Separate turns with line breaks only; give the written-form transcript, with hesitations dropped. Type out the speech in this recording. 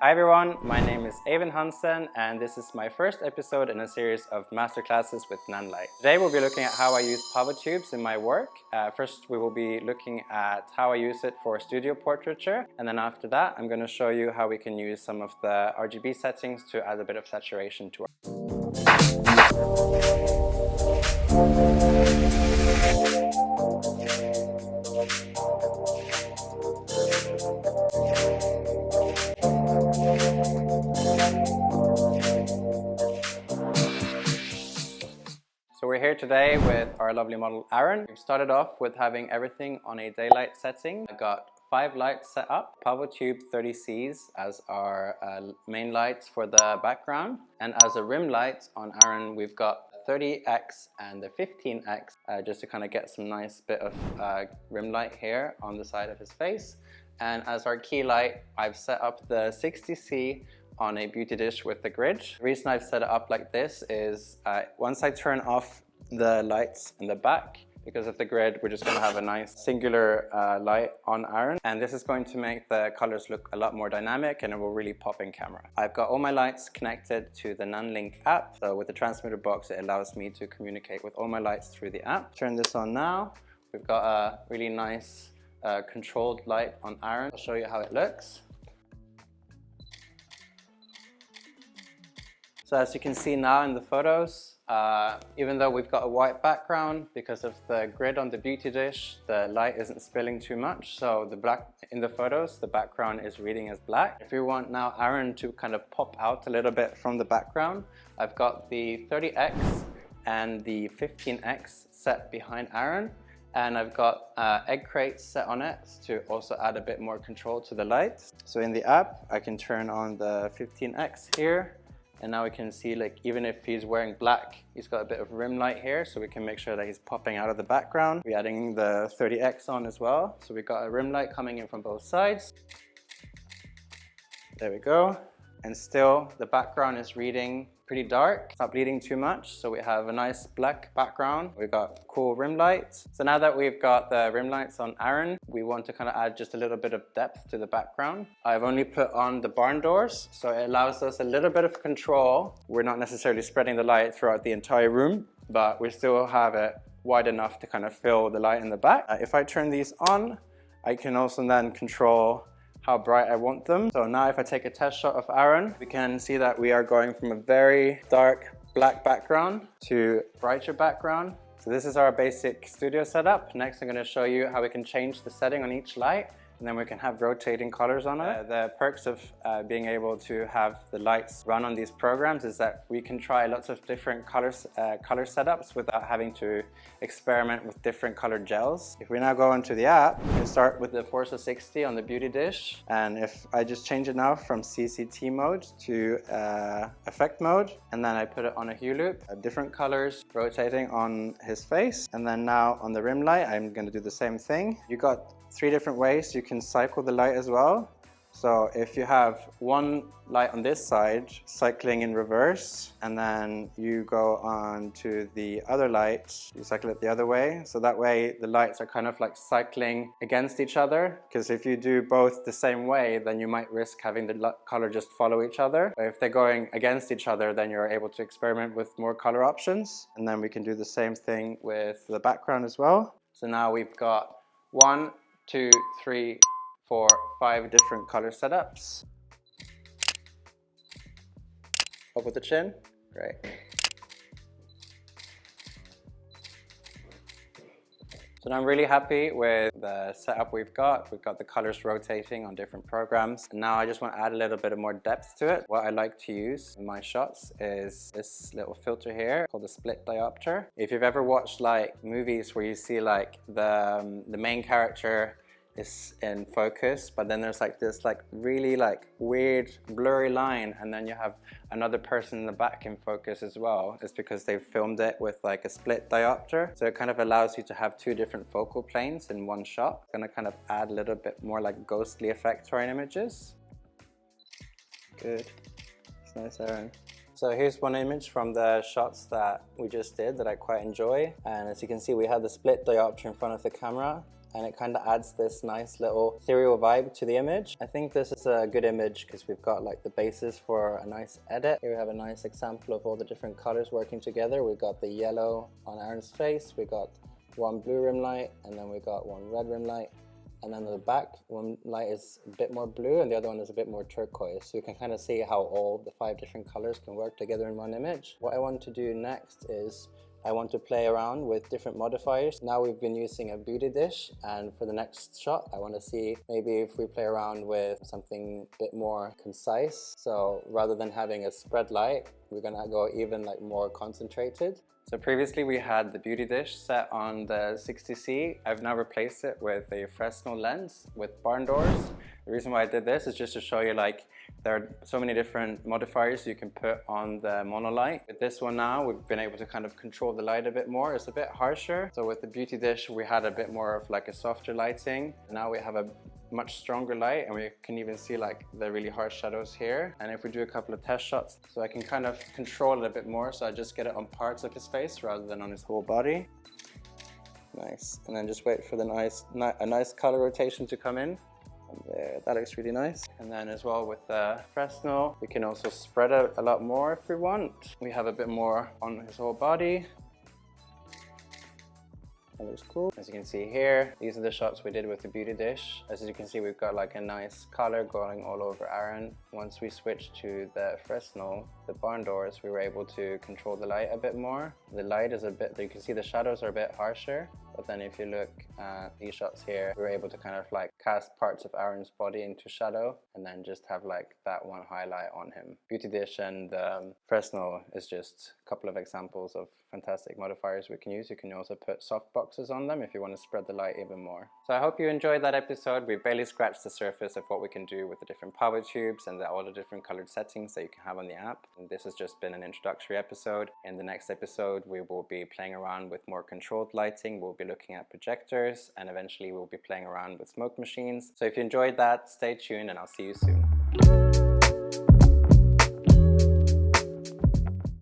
Hi everyone, my name is Eivind Hansen and this is my first episode in a series of masterclasses with Nanlite. Today we'll be looking at how I use PavoTubes in my work. First we will be looking at how I use it for studio portraiture, and then after that I'm going to show you how we can use some of the RGB settings to add a bit of saturation to our So we're here today with our lovely model Aaron. We've started off with having everything on a daylight setting. I got 5 lights set up, PavoTube 30Cs as our main lights for the background, and as a rim light on Aaron we've got 30x and the 15x just to kind of get some nice bit of rim light here on the side of his face. And as our key light I've set up the 60C on a beauty dish with the grid. The reason I've set it up like this is once I turn off the lights in the back, because of the grid, we're just going to have a nice singular light on Aaron, and this is going to make the colors look a lot more dynamic and it will really pop in camera. I've got all my lights connected to the Nanlink app, so with the transmitter box it allows me to communicate with all my lights through the app. Turn this on now. We've got a really nice controlled light on Aaron. I'll show you how it looks. So as you can see now in the photos, even though we've got a white background, because of the grid on the beauty dish, the light isn't spilling too much. So the black in the photos, the background is reading as black. If you want now Aaron to kind of pop out a little bit from the background, I've got the 30x and the 15x set behind Aaron. And I've got egg crates set on it to also add a bit more control to the light. So in the app, I can turn on the 15x here. And now we can see, like, even if he's wearing black, he's got a bit of rim light here, so we can make sure that he's popping out of the background. We're adding the 30x on as well. So we've got a rim light coming in from both sides. There we go. And still the background is reading pretty dark. It's not bleeding too much, so we have a nice black background. We've got cool rim lights. So now that we've got the rim lights on Aaron, we want to kind of add just a little bit of depth to the background. I've only put on the barn doors, so it allows us a little bit of control. We're not necessarily spreading the light throughout the entire room, but we still have it wide enough to kind of fill the light in the back. If I turn these on, I can also then control how bright I want them. So now if I take a test shot of Aaron, we can see that we are going from a very dark black background to brighter background. So this is our basic studio setup. Next I'm going to show you how we can change the setting on each light, and then we can have rotating colors on it. The perks of being able to have the lights run on these programs is that we can try lots of different color setups without having to experiment with different colored gels. If we now go into the app, we can start with the Forza 60 on the beauty dish. And if I just change it now from CCT mode to effect mode, and then I put it on a hue loop, different colors rotating on his face. And then now on the rim light, I'm going to do the same thing. You got 3 different ways you can cycle the light as well. So if you have one light on this side cycling in reverse, and then you go on to the other light, you cycle it the other way. So that way the lights are kind of like cycling against each other, because if you do both the same way, then you might risk having the color just follow each other. But if they're going against each other, then you're able to experiment with more color options. And then we can do the same thing with the background as well. So now we've got 1, 2, 3, 4, 5 different color setups. Up with the chin. Great. So now I'm really happy with the setup we've got. We've got the colors rotating on different programs. And now I just want to add a little bit of more depth to it. What I like to use in my shots is this little filter here called the split diopter. If you've ever watched like movies where you see like the main character is in focus, but then there's like this like really like weird blurry line, and then you have another person in the back in focus as well. It's because they've filmed it with like a split diopter, so it kind of allows you to have 2 different focal planes in one shot. It's gonna kind of add a little bit more like ghostly effect to our images. Good. It's nice, Aaron. So here's one image from the shots that we just did that I quite enjoy, and as you can see we have the split diopter in front of the camera. and it kind of adds this nice little ethereal vibe to the image. I think this is a good image because we've got like the basis for a nice edit. Here we have a nice example of all the different colors working together. We've got the yellow on Aaron's face, we got one blue rim light, and then we got one red rim light. And then the back, one light is a bit more blue and the other one is a bit more turquoise. So you can kind of see how all the 5 different colors can work together in one image. What I want to do next is I want to play around with different modifiers. Now we've been using a beauty dish, and for the next shot I want to see maybe if we play around with something a bit more concise. So rather than having a spread light, we're gonna go even like more concentrated. So previously we had the beauty dish set on the 60C. I've now replaced it with a Fresnel lens with barn doors. The reason why I did this is just to show you like there are so many different modifiers you can put on the monolight. With this one now, we've been able to kind of control the light a bit more. It's a bit harsher. So with the beauty dish, we had a bit more of like a softer lighting. Now we have a much stronger light, and we can even see like the really harsh shadows here. And if we do a couple of test shots, so I can kind of control it a bit more, so I just get it on parts of his face rather than on his whole body. Nice. And then just wait for the nice color rotation to come in. And there, that looks really nice. And then as well with the Fresnel, we can also spread it a lot more if we want. We have a bit more on his whole body. That looks cool. As you can see here, these are the shots we did with the beauty dish. As you can see, we've got like a nice color going all over Aaron. Once we switched to the Fresnel, the barn doors, we were able to control the light a bit more. The light is a bit, you can see the shadows are a bit harsher. But then if you look at these shots here, we were able to kind of like cast parts of Aaron's body into shadow and then just have like that one highlight on him. Beauty dish and Fresnel is just a couple of examples of fantastic modifiers we can use. You can also put soft boxes on them if you want to spread the light even more. So I hope you enjoyed that episode. We barely scratched the surface of what we can do with the different PavoTubes and all the different colored settings that you can have on the app. And this has just been an introductory episode. In the next episode, we will be playing around with more controlled lighting. We'll be looking at projectors, and eventually we'll be playing around with smoke machines. So if you enjoyed that, stay tuned and I'll see you soon.